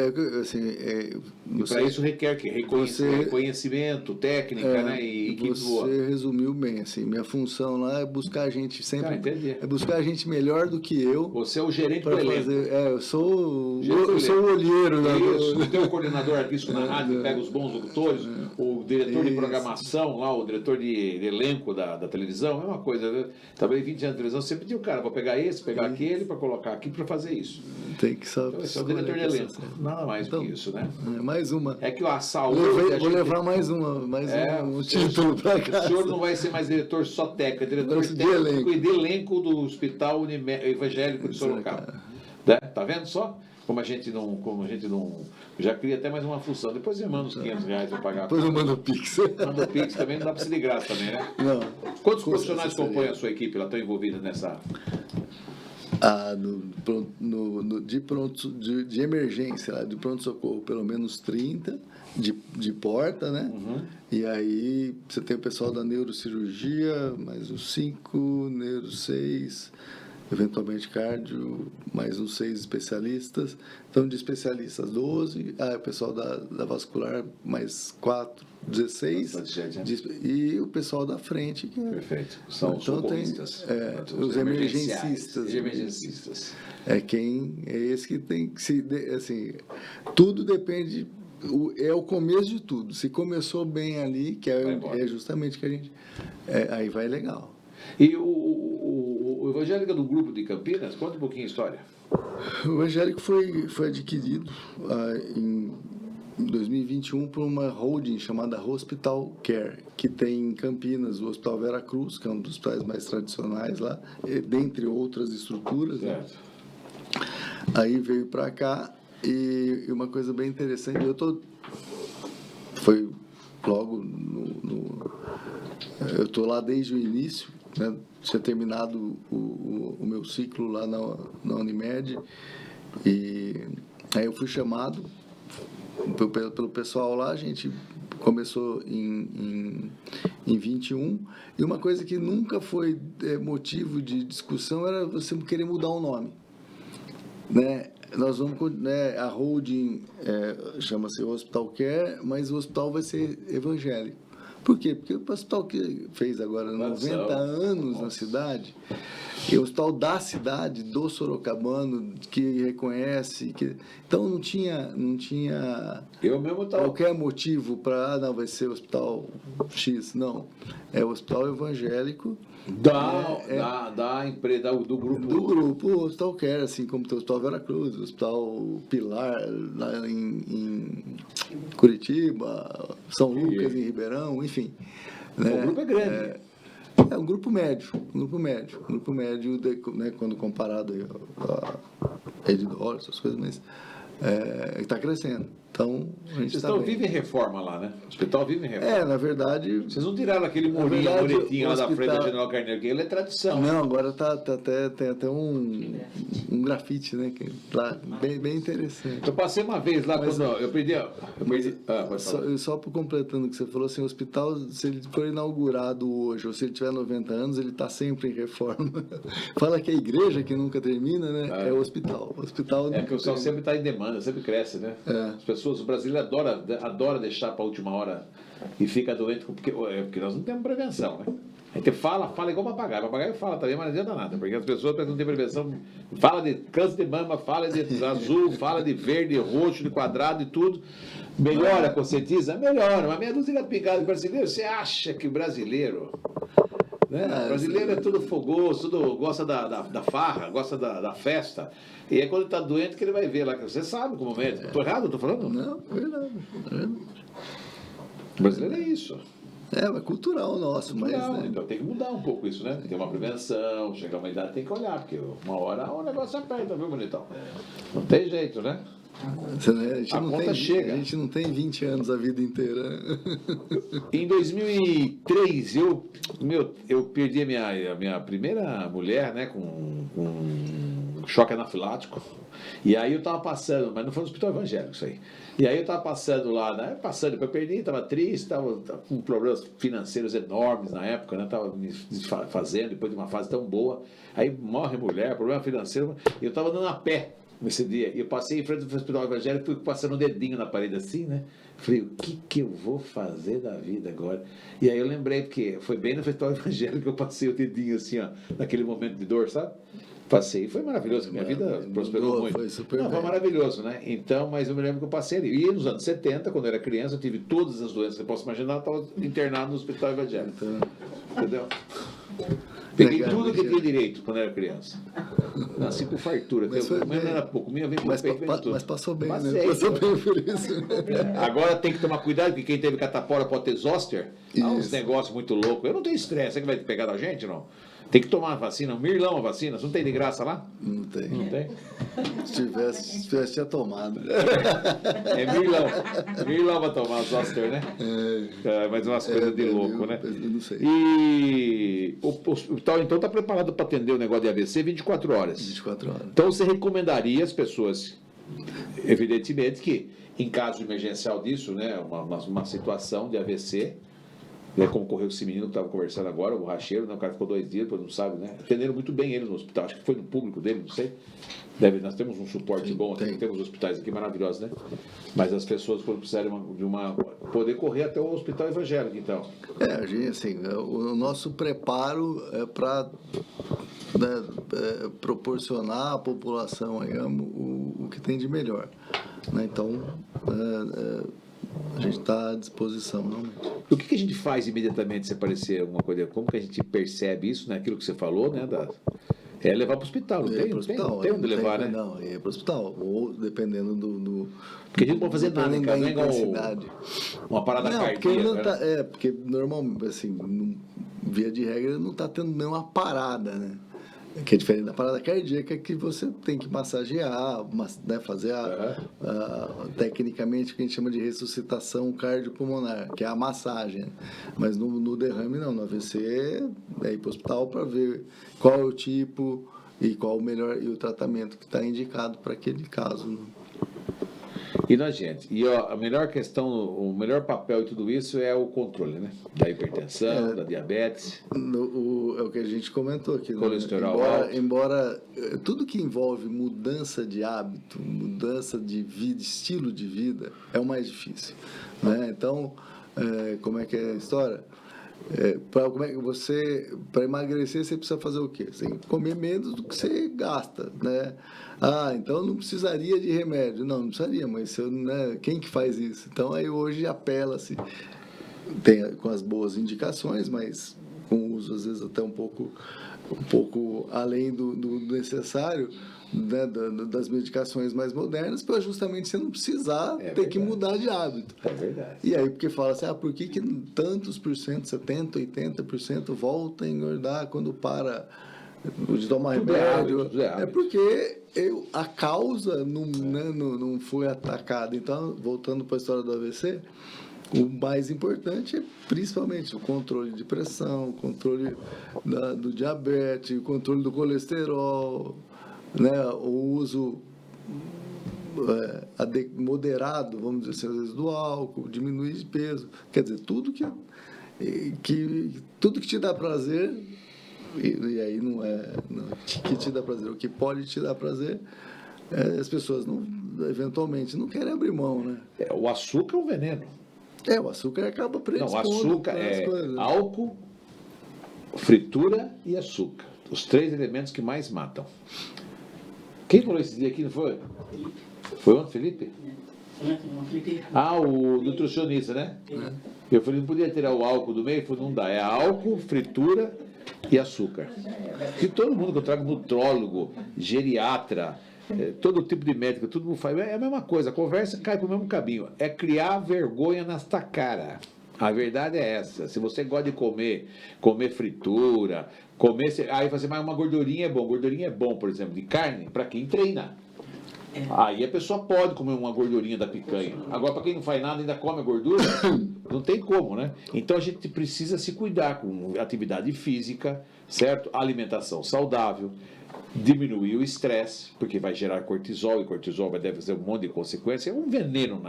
E para isso requer reconhecimento, técnica, né? E equipe boa. Você resumiu bem, assim, minha função lá é buscar a gente sempre, é buscar a gente melhor do que eu. Você é o gerente do elenco. Eu sou o olheiro. Isso, tem o coordenador artístico na rádio, que pega os bons locutores, o diretor de programação lá, o diretor de elenco da televisão, é uma coisa. Trabalhei 20 anos de televisão, sempre tinha o cara, vou pegar esse, pegar aquele, para colocar aqui, para fazer isso. Tem que saber. Então, esse é o diretor de elenco. Nada mais do que isso, né? Mais uma. É que a saúde. Vou levar mais um título para cá. O senhor não vai ser mais diretor só técnico, é diretor técnico e de elenco do Hospital Evangélico de Sorocaba. Tá vendo só? Como a gente não. Já cria até mais uma função. Depois você manda uns R$500 para pagar. Depois eu mando o Pix. Manda o Pix também, não dá para ser de graça também, né? Não. Quantos profissionais compõem a sua equipe? Ela está envolvida nessa. De emergência, lá, de pronto-socorro, pelo menos 30 de porta, né? Uhum. E aí você tem o pessoal da neurocirurgia, mais uns 5, neuro 6, eventualmente cardio, mais uns 6 especialistas. Então, de especialistas, 12. O pessoal da vascular, mais 4, 16. E o pessoal da frente. Que perfeito. São os socorristas. Os emergencistas. É esse que tem que se... Assim, tudo depende... É o começo de tudo. Se começou bem ali, que é justamente que a gente... aí vai legal. E o Evangélica do Grupo de Campinas, conta um pouquinho a história. O Evangélico foi adquirido em 2021 por uma holding chamada Hospital Care, que tem em Campinas o Hospital Vera Cruz, que é um dos hospitais mais tradicionais lá, dentre outras estruturas. Né? Aí veio para cá e uma coisa bem interessante, foi logo eu estou lá desde o início, né? Tinha terminado o meu ciclo lá na Unimed e aí eu fui chamado pelo pessoal lá, a gente começou em 21 e uma coisa que nunca foi motivo de discussão era você querer mudar o nome, né? Nós vamos, né, a holding chama-se Hospital Care, mas o hospital vai ser evangélico. Por quê? Porque o hospital que fez agora 90 anos na cidade, e o hospital da cidade, do sorocabano, que reconhece, então não tinha qualquer motivo para, não, vai ser o hospital X, não. É o hospital evangélico. Do grupo. Do grupo, o Hospital Care, assim como tem o Hospital Vera Cruz, o Hospital Pilar, lá em Curitiba, São Lucas, em Ribeirão, enfim. Né? O grupo é grande. É um grupo médio, né, quando comparado a Edidor, essas coisas, mas está crescendo. Então, a gente Vocês vivem em reforma lá, né? O hospital vive em reforma. Na verdade... Vocês não tiraram aquele muretinho lá da frente da General Carneiro, que ele é tradição. Não, agora tem até um grafite, né? Que lá, bem interessante. Eu passei uma vez lá, quando eu perdi... Só por completando o que você falou, assim, o hospital, se ele for inaugurado hoje, ou se ele tiver 90 anos, ele está sempre em reforma. Fala que a igreja que nunca termina, né? É o hospital. O hospital porque o pessoal sempre está em demanda, sempre cresce, né? As pessoas, o brasileiro adora deixar para a última hora e fica doente, porque nós não temos prevenção, né? A gente fala igual papagaio. Papagaio fala também, mas não adianta nada, porque as pessoas não têm prevenção. Fala de câncer de mama, fala de azul, fala de verde, roxo, de quadrado e tudo. Melhora, conscientiza? Melhora, mas meia dúzia de pingada brasileiro. Você acha que o brasileiro... Né? O brasileiro é tudo fogoso, tudo gosta da farra, gosta da festa. E é quando ele está doente que ele vai ver lá. Você sabe como é. Estou errado? Estou falando? Não, é verdade. O brasileiro é isso. É cultural nosso, mas... Né? Então tem que mudar um pouco isso, né? Tem uma prevenção, chegar uma idade tem que olhar, porque uma hora o negócio aperta, viu, bonitão? Não tem jeito, né? A conta chega. A gente não tem 20 anos a vida inteira. Em 2003, eu perdi a minha primeira mulher, né, com choque anafilático. E aí eu estava passando, mas não foi no hospital evangélico isso aí. E aí eu estava passando lá, né, depois perdi, estava triste, estava com problemas financeiros enormes na época, né, estava me desfazendo depois de uma fase tão boa. Aí morre mulher, problema financeiro, e eu estava andando a pé nesse dia. E eu passei em frente do hospital evangélico, fui passando o dedinho na parede assim, né? Falei, o que eu vou fazer da vida agora? E aí eu lembrei, porque foi bem no hospital evangélico que eu passei o dedinho assim, ó, naquele momento de dor, sabe? Passei, foi maravilhoso, minha vida prosperou muito. Foi super foi maravilhoso, né? Então, mas eu me lembro que eu passei ali. E nos anos 70, quando eu era criança, eu tive todas as doenças que você possa imaginar, eu estava internado no hospital evangélico. Entendeu? Peguei tudo que tinha direito quando era criança. Nasci com fartura. Mas não era pouco, minha vez mas passou bem, passei, né? Passou bem por isso. Agora tem que tomar cuidado, porque quem teve catapora pode ter zoster. Há uns negócios muito loucos. Eu não tenho estresse, você que vai pegar da gente, não? Tem que tomar a vacina, Mirlão a vacina. Você não tem de graça lá? Não tem. Não tem? Se tivesse, tinha tomado. É Mirlão. Mirlão vai tomar o zoster, né? Mas umas coisas de louco, né? Eu não sei. E o hospital, então, está preparado para atender o negócio de AVC 24 horas. 24 horas. Então, você recomendaria às pessoas, evidentemente, que em caso emergencial disso, né, uma situação de AVC, né, como ocorreu com esse menino que estava conversando agora, o borracheiro, né, o cara ficou 2 dias, depois não sabe, né? Atenderam muito bem ele no hospital, acho que foi no público dele, não sei. Nós temos um suporte bom, temos hospitais aqui maravilhosos, né? Mas as pessoas, quando precisarem poder correr até o hospital evangélico, então. Gente, assim, o nosso preparo é para proporcionar à população aí, o que tem de melhor. Né? Então, a gente está à disposição, realmente. O que a gente faz imediatamente se aparecer alguma coisa? Como que a gente percebe isso, né? Aquilo que você falou, né? É levar para o hospital, não tem onde levar, né? Não, é para o hospital, ou dependendo do... Porque a gente não pode fazer nada, cara, não é igual uma parada cardíaca. Porque normalmente, assim, via de regra, não está tendo nenhuma parada, né? Que é diferente da parada cardíaca, que você tem que massagear, né, fazer tecnicamente o que a gente chama de ressuscitação cardiopulmonar, que é a massagem. Mas no derrame não, no AVC é ir para o hospital para ver qual é o tipo e qual o melhor e o tratamento que está indicado para aquele caso. Né? E na gente, a melhor questão, o melhor papel de tudo isso é o controle, né? Da hipertensão, da diabetes. É o que a gente comentou aqui. Colesterol embora tudo que envolve mudança de hábito, mudança de vida, estilo de vida, é o mais difícil. Né? Então, como é que é a história? Para emagrecer, você precisa fazer o quê? Você tem que comer menos do que você gasta, né? Então não precisaria de remédio. Não precisaria, mas né, quem que faz isso? Então aí hoje apela-se, com as boas indicações, mas com uso às vezes até um pouco além do necessário, né, das medicações mais modernas, para justamente você não precisar ter que mudar de hábito. É verdade. E aí, porque fala assim, por que tantos por cento, 70%, 80% volta a engordar quando para de tomar remédio? É porque a causa não foi atacada. Então, voltando para a história do AVC, o mais importante é principalmente o controle de pressão, o controle do diabetes, o controle do colesterol, né, o uso moderado, vamos dizer assim, às vezes, do álcool, diminuir de peso. Quer dizer, tudo que te dá prazer, e aí não é que te dá prazer, o que pode te dar prazer, as pessoas eventualmente não querem abrir mão, né? O açúcar é um veneno. O açúcar acaba predispondo. Não, açúcar é coisas. Álcool, fritura e açúcar. Os 3 elementos que mais matam. Quem falou esse dia aqui, não foi? Foi ontem, Felipe? O nutricionista, né? Eu falei, não podia tirar o álcool do meio? Ele falou, não dá. É álcool, fritura e açúcar. E todo mundo que eu trago, nutrólogo, geriatra, todo tipo de médico, todo mundo faz. É a mesma coisa, a conversa cai para o mesmo caminho. É criar vergonha nesta cara. A verdade é essa. Se você gosta de comer fritura, aí você, mas uma gordurinha é bom. Gordurinha é bom, por exemplo, de carne, para quem treina. Aí a pessoa pode comer uma gordurinha da picanha. Agora, para quem não faz nada, ainda come a gordura, não tem como, né? Então a gente precisa se cuidar com atividade física, certo? Alimentação saudável, diminuir o estresse, porque vai gerar cortisol, e cortisol deve fazer um monte de consequências. É um veneno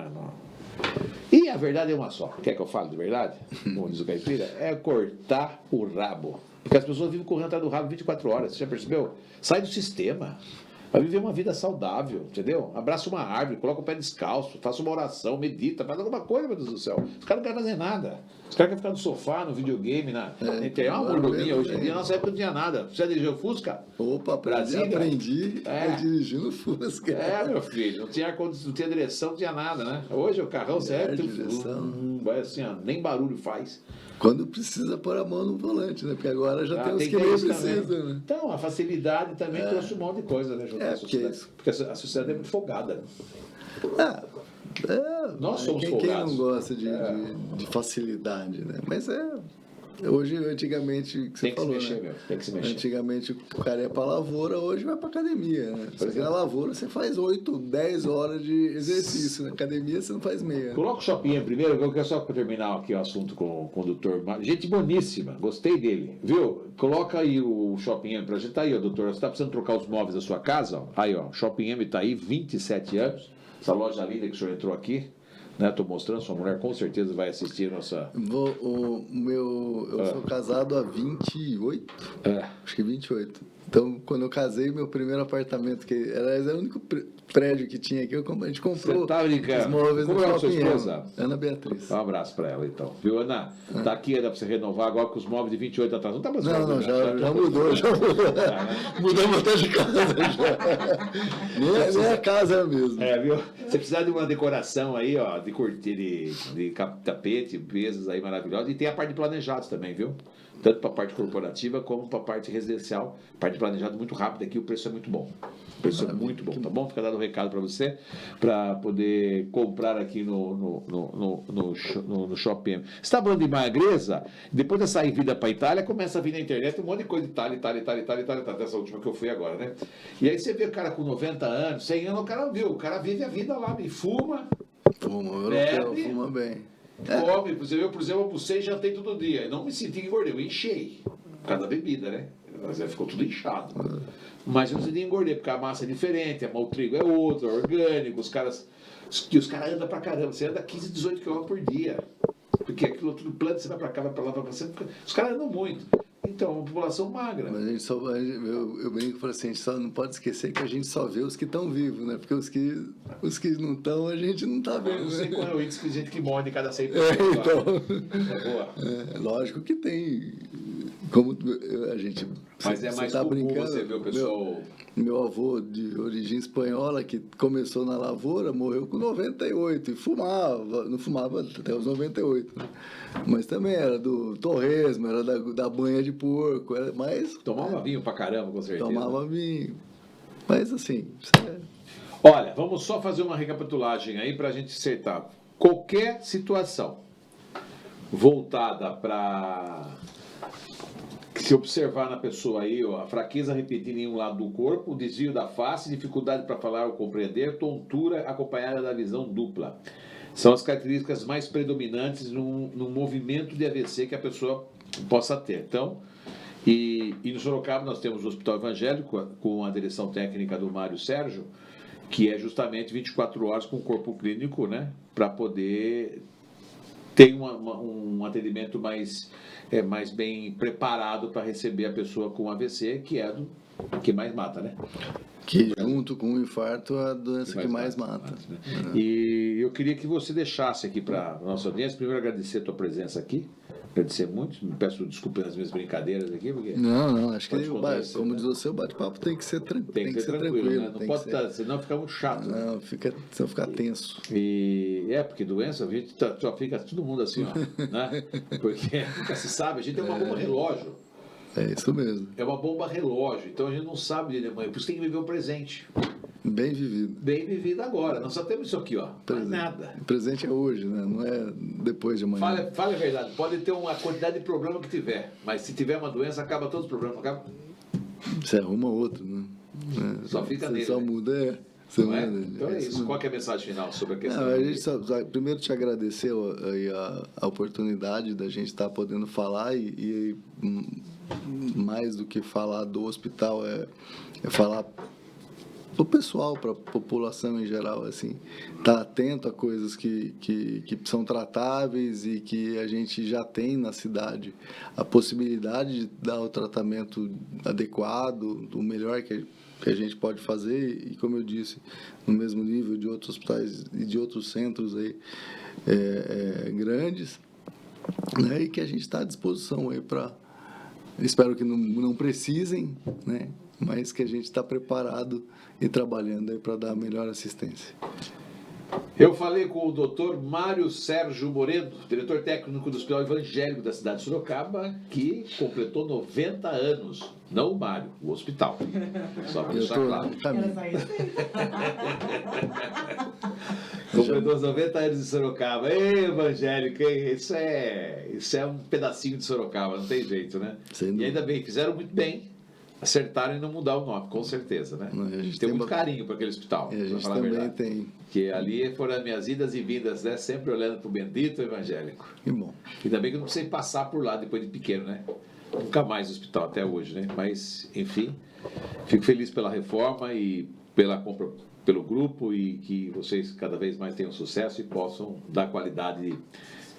E a verdade é uma só. Quer que eu fale de verdade? Como diz o caipira, é cortar o rabo. Porque as pessoas vivem correndo atrás do rabo 24 horas. Você já percebeu? Sai do sistema. Vai viver uma vida saudável, entendeu? Abraça uma árvore, coloca o pé descalço, faça uma oração, medita, faz alguma coisa, meu Deus do céu. Os caras não querem fazer nada. Os caras querem ficar no sofá, no videogame, na internet. É uma mordomia hoje em dia. Na nossa época não tinha nada. Você já dirigiu Fusca? Opa, aprendi a dirigir no Fusca. Meu filho. Não tinha direção, não tinha nada, né? Hoje o carrão serve, vai assim, ó, nem barulho faz. Quando precisa pôr a mão no volante, né? Porque agora já tem os que nem precisam, né? Então, a facilidade também trouxe um monte de coisa, né? Porque a sociedade é muito folgada, né? Nós somos folgados. Quem não gosta de facilidade, né? Mas hoje, antigamente, que você falou, né? Tem que se mexer. Antigamente o cara ia pra lavoura, hoje vai pra academia, né? Só que na lavoura você faz 8, 10 horas de exercício. Na academia você não faz meia. Coloca o Shopping primeiro, eu quero só terminar aqui o assunto com o doutor. Gente boníssima, gostei dele, viu? Coloca aí o Shopping pra gente. Tá aí, ó, doutor, você tá precisando trocar os móveis da sua casa? Ó. Aí, ó, Shopping tá aí, 27 anos. Essa loja linda que o senhor entrou aqui. Estou mostrando, sua mulher com certeza vai assistir a nossa... Eu sou casado há 28, acho que 28. Então, quando eu casei, meu primeiro apartamento, que era o único prédio que tinha aqui, a gente comprou. Você tá brincando? Os móveis. Como é a sua esposa? Ana Beatriz. Um abraço para ela, então. Viu, Ana? Tá aqui, dá para você renovar agora com os móveis de 28 atrás. Não tá mais Não, já mudou. Mudamos até de casa já. Nem a casa é mesmo. Viu? Você precisa de uma decoração aí, ó, de cortina, de tapete, mesas aí maravilhosas. E tem a parte de planejados também, viu? Tanto para a parte corporativa como para a parte residencial. Parte de planejado muito rápido aqui, o preço é muito bom. O preço é muito bom, tá bom? Fica dado um recado para você, para poder comprar aqui no Shopping. Você está falando de magreza? Depois dessa ida para a Itália, começa a vir na internet um monte de coisa de Itália, dessa última que eu fui agora, né? E aí você vê o cara com 90 anos, 100 anos, o cara vive a vida lá, e fuma. Fuma bem. Come, por exemplo, eu almocei e jantei todo dia. Não me senti engordei, eu enchei. Por causa da bebida, né? Mas ficou tudo inchado. Mas eu não senti engordei, porque a massa é diferente, o trigo é outro, é orgânico, os caras andam pra caramba, você anda 15, 18 km por dia. Porque aquilo tudo plano, você vai pra cá, vai pra lá, vai pra cá. Os caras andam muito. Então, é uma população magra. Mas a gente eu brinco e falo assim, a gente só não pode esquecer que a gente só vê os que estão vivos, né? Porque os que não estão, a gente não está vendo. Não sei qual é o índice de gente que morre de cada 100 então, boa. Lógico que tem como a gente... Mas é mais comum você ver o pessoal... Meu avô, de origem espanhola, que começou na lavoura, morreu com 98 e fumava, não fumava até os 98, né? Mas também era do torresmo, era da banha de porco, mas... Tomava vinho pra caramba, com certeza. Tomava vinho. Mas assim... Olha, vamos só fazer uma recapitulagem aí para a gente acertar. Qualquer situação voltada para se observar na pessoa aí, ó, a fraqueza repetida em um lado do corpo, o desvio da face, dificuldade para falar ou compreender, tontura acompanhada da visão dupla. São as características mais predominantes num movimento de AVC que a pessoa possa ter. Então, e no Sorocaba nós temos o Hospital Evangélico com a direção técnica do Mário Sérgio, que é justamente 24 horas com o corpo clínico, né, para poder ter um atendimento mais bem preparado para receber a pessoa com AVC, que é do que mais mata, né? Que junto com o infarto é a doença que mais mata. Né? E eu queria que você deixasse aqui para a nossa audiência, primeiro agradecer a tua presença aqui, agradecer muito, me peço desculpas nas minhas brincadeiras aqui, porque... Não, acho que, como diz você, o bate-papo tem que ser tranquilo. Tem que ser tranquilo, né? Não pode estar, senão fica muito chato. Não, senão fica tenso. Porque doença, a gente só fica todo mundo assim, ó, né? Porque nunca se sabe, a gente é uma bomba relógio. É isso mesmo. É uma bomba relógio, então a gente não sabe de manhã, por isso tem que viver o presente. Bem vivido. Bem vivido agora. Nós só temos isso aqui, ó. Presente. Mais nada. O presente é hoje, né? Não é depois de amanhã. Fale a verdade. Pode ter uma quantidade de problema que tiver, mas se tiver uma doença, acaba todos os problemas. Acaba... Você arruma outro, né? Só fica nele. Só muda, Não é? Então é isso. Qual que é a mensagem final sobre a questão? A gente primeiro te agradecer a oportunidade da gente estar podendo falar e mais do que falar do hospital é falar para o pessoal, para a população em geral, assim, estar atento a coisas que são tratáveis e que a gente já tem na cidade a possibilidade de dar o tratamento adequado, o melhor que a gente pode fazer e, como eu disse, no mesmo nível de outros hospitais e de outros centros aí, grandes, né, e que a gente está à disposição aí para... Espero que não precisem, né? Mas que a gente está preparado e trabalhando aí para dar a melhor assistência. Eu falei com o Dr. Mário Sérgio Moreno, diretor técnico do Hospital Evangélico da cidade de Sorocaba, que completou 90 anos. Não o Mário, o hospital. Só para deixar claro. Completou os 90 anos de Sorocaba. Ei, evangélico, hein? Isso é um pedacinho de Sorocaba, não tem jeito, né? E ainda bem, fizeram muito bem. Acertaram em não mudar o nome, com certeza, né? A gente tem muito carinho para aquele hospital. A gente também tem. Que ali foram as minhas idas e vindas, né? Sempre olhando para o bendito evangélico. Que bom. Ainda bem que eu não precisei passar por lá depois de pequeno, né? Nunca mais no hospital até hoje, né? Mas, enfim, fico feliz pela reforma e pelo grupo e que vocês cada vez mais tenham sucesso e possam dar qualidade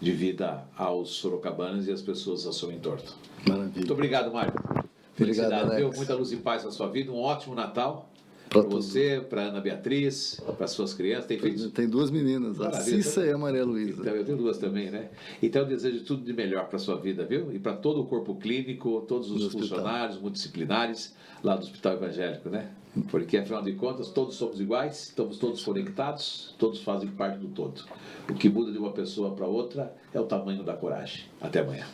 de vida aos sorocabanos e às pessoas ao seu entorno. Maravilha. Muito obrigado, Mário. Obrigado, Alex. Muita luz e paz na sua vida. Um ótimo Natal para você, para Ana Beatriz, para suas crianças. Tem duas meninas, a Cissa e a Maria Luísa. Então, eu tenho duas também, né? Então eu desejo tudo de melhor para a sua vida, viu? E para todo o corpo clínico, todos os funcionários multidisciplinares lá do Hospital Evangélico, né? Porque, afinal de contas, todos somos iguais, estamos todos conectados, todos fazem parte do todo. O que muda de uma pessoa para outra é o tamanho da coragem. Até amanhã.